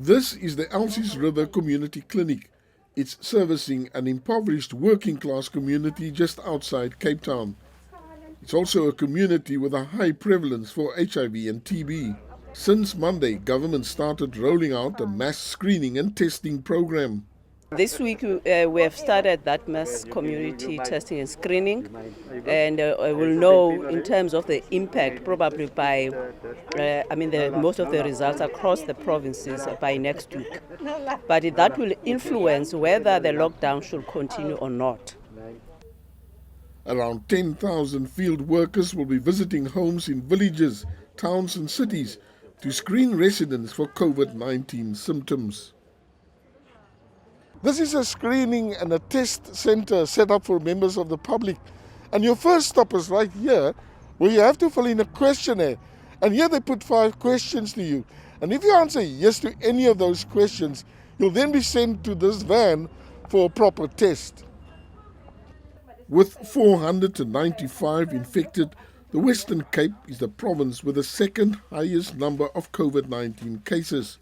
This is the Elsie's River Community Clinic. It's servicing an impoverished working-class community just outside Cape Town. It's also a community with a high prevalence for HIV and TB. Since Monday, government started rolling out a mass screening and testing program. This week we have started that mass community testing and screening, and we'll know in terms of the impact probably by, most of the results across the provinces by next week. But that will influence whether the lockdown should continue or not. Around 10,000 field workers will be visiting homes in villages, towns and cities to screen residents for COVID-19 symptoms. This is a screening and a test center set up for members of the public. And your first stop is right here, where you have to fill in a questionnaire. And here they put 5 questions to you. And if you answer yes to any of those questions, you'll then be sent to this van for a proper test. With 495 infected, the Western Cape is the province with the second highest number of COVID-19 cases.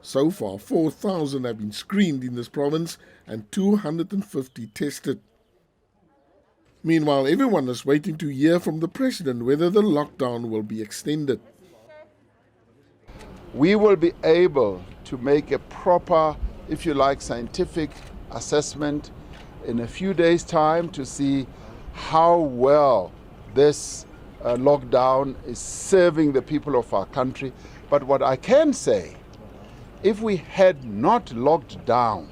So far, 4,000 have been screened in this province and 250 tested. Meanwhile, everyone is waiting to hear from the President whether the lockdown will be extended. We will be able to make a proper, if you like, scientific assessment in a few days' time to see how well this lockdown is serving the people of our country. But what I can say, if we had not locked down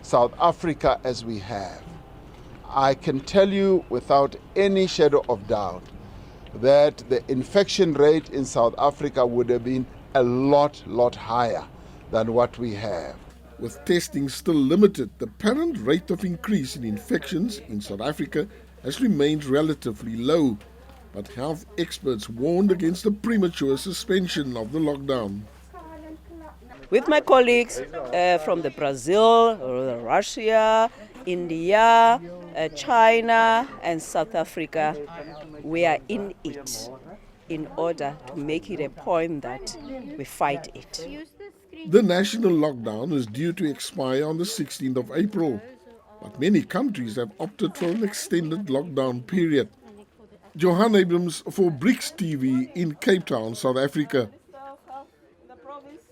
South Africa as we have, I can tell you without any shadow of doubt that the infection rate in South Africa would have been a lot higher than what we have. With testing still limited, the apparent rate of increase in infections in South Africa has remained relatively low, but health experts warned against a premature suspension of the lockdown. With my colleagues from the Brazil, Russia, India, China and South Africa, we are in it in order to make it a point that we fight it. The national lockdown is due to expire on the 16th of April, but many countries have opted for an extended lockdown period. Johan Abrams for BRICS TV in Cape Town, South Africa. The province.